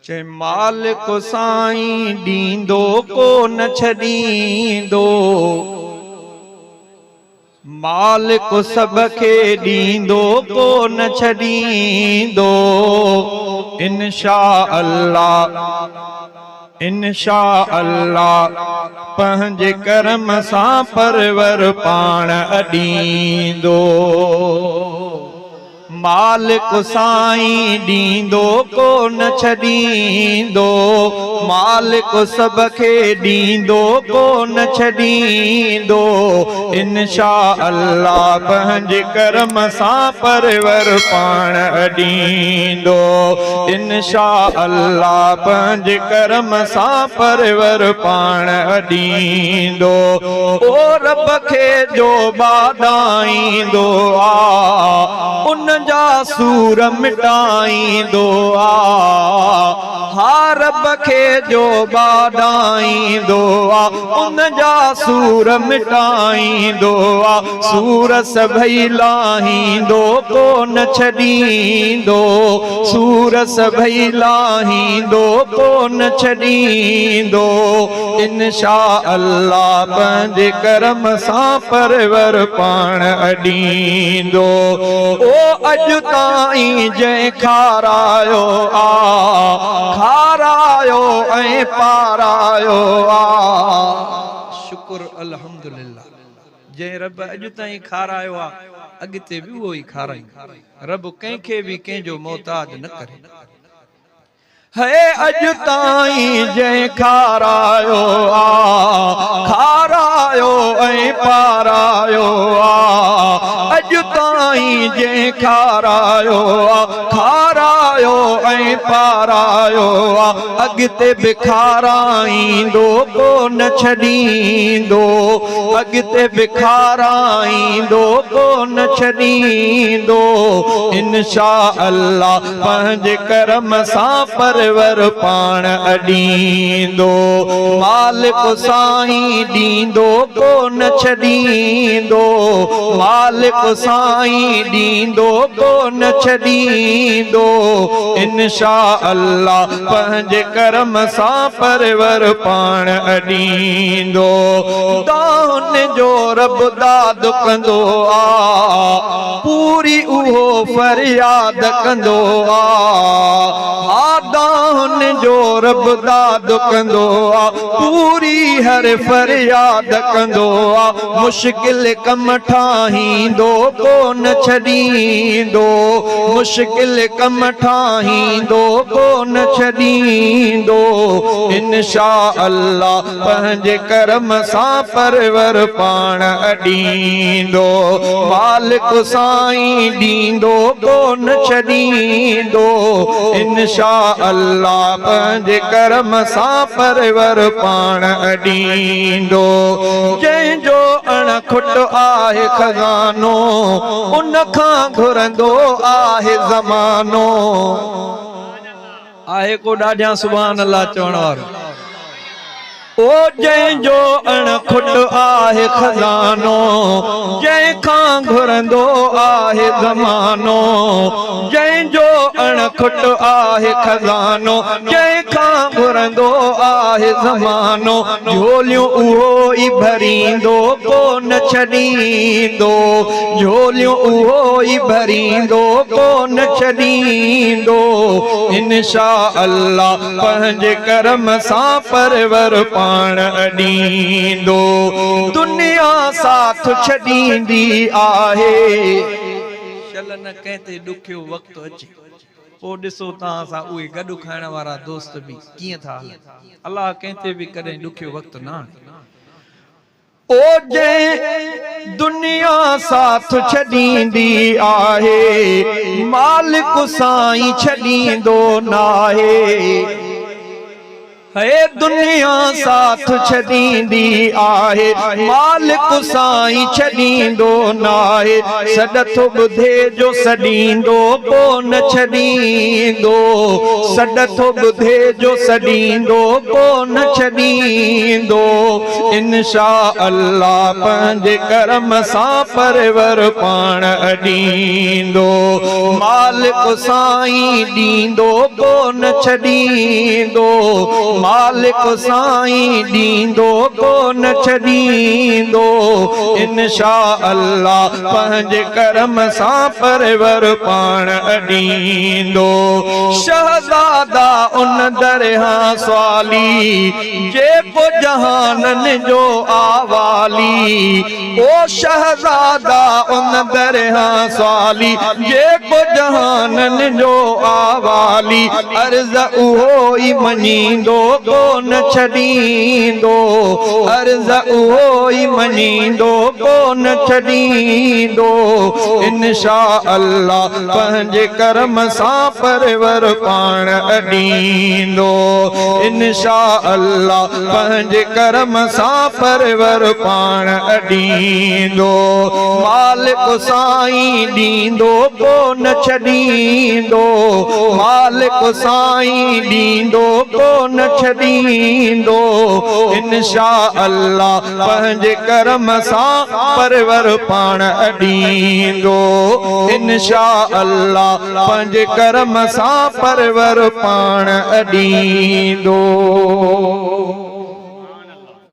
चे मालिक साईं डींदो को न छडींदो, मालिक सबके डींदो को न छडींदो। इंशा अल्लाह इंशा अल्लाह पंहिंजे करम सां परवर पाण अॾींदो। मालिक साईं डींदो को न छडींदो, मालिक सबके डींदो को न छडींदो। इंशा अल्लाह पंहिंजे करम सां परवर पाण अॾींदो। इंशा अल्लाह पंहिंजे करम सां परवर पाण अॾींदो। ओ रब खे जो बाॾाईंदो आ उन जा सूर मिटाईंदो आ। हा रब खे जो बाॾाईंदो आ उन जा सूर मिटाईंदो आ। सूर सभई लाहींदो को न छडींदो, सूर सभई लाहींदो को न छडींदो। इंशा अल्लाह पंहिंजे करम सां परवर पाण अॾींदो। अॼु ताईं जंहिं खारायो आ, खारायो ऐं पारायो आ। शुक्र अल्हम्दुलिल्लाह। जंहिं रब अॼु ताईं खारायो आ अॻिते बि उहो ई खाराईंदो। रब कंहिंखे बि कंहिंजो मोहताज न करे। है अॼु ताईं जंहिं खारायो आ, खारायो ऐं पारायो आ। अॼु ताईं जंहिं खारायो आ, खारायो ऐं पारायो आ। अॻिते बि खाराईंदो को न छडींदो, अॻिते बि खाराईंदो को न छडींदो। इंशा अल्लाह पंहिंजे करम सां परवर पाण अॾींदो। मालिक साईं डींदो को न छडींदो, मालिक साईं डींदो को न छडींदो। इंशा अल्लाह पंहिंजे करम सां परवर पाण अॾींदो। दान जो रब दाद कंदो आ, पूरी उहो फरियाद कंदो आ। दान जो रब दाद कंदो आ, पूरी हर फरियाद कंदो आ। मुश्किल कम ठाहींदो को न छडींदो, मुश्किल कम ठाहींदो को न छडींदो। इंशा अल्लाह पंहिंजे करम सां परवर पाण अॾींदो। मालिक साईं डींदो को न छडींदो। इंशा अल्लाह पंहिंजे करम सां परवर पाण अॾींदो। जंहिंजो अणखुट आहे खज़ानो उन खां घुरंदो आहे ज़मानो। आहे को ॾाढा सुभान अल्लाह चवण वारो। ओ जंहिंजो अणखुट आहे खज़ानो, जंहिंखां घुरंदो आहे ज़मानो। जंहिंजो अणखुट आहे खज़ानो, जंहिंखां घुरंदो आहे ज़मानो। झोलियूं उहो ई भरींदो को न छडींदो, झोलियूं उहो ई भरींदो को न छडींदो। इंशा अल्लाह पंहिंजे करम सां परवर पाण अॾींदो। दुनिया साथ छॾींदी आहे, चल न कंहिं ते ॾुखियो वक़्तु अचे। पोइ ॾिसो तव्हां सां उहे गॾु खाइण वारा दोस्त बि कीअं था हलनि। अलाह कंहिं ते बि कॾहिं ॾुखियो वक़्तु न आणे। ओ जंहिं दुनिया साथ छॾींदी आहे, मालिक साईं छॾींदो नाहे। है दुनिया साथ छॾींदी आहे मालिक साईं छॾींदो नाहे सॾ थो ॿुधे जो सॾींदो पोइ न छॾींदो सॾ थो ॿुधे जो सॾींदो पोइ न छॾींदो इंशा अल्लाह पंहिंजे करम सां परवर पाण ॾींदो मालिक साईं ॾींदो पोइ न छॾींदो मालिक साईं ॾींदो पोइ न छॾींदो इंशा अल्लाह पंहिंजे करम सां परवर पाण ॾींदो शहज़ादा उन दरिया स्वाली जेको जहाननि जो आवाली ओ शहज़ादा उन दरिया स्वाली जेको जहाननि जो आवाली अर्ज़ उहो ई मञींदो कोन छॾींदो अर्ज़ उहो ई मञींदो कोन छॾींदो इंशा अल्लाह पंहिंजे करम सां परवर पाण ॾींदो इंशा अल्लाह पंहिंजे करम सां परवर पाण ॾींदो मालिक साईं ॾींदो कोन छॾींदो मालिक साईं ॾींदो कोन छॾींदो इंशा अल्लाह पंहिंजे करम सां परवर पाण ॾींदो इंशा अल्लाह पंहिंजे करम सां परवर पाण ॾींदो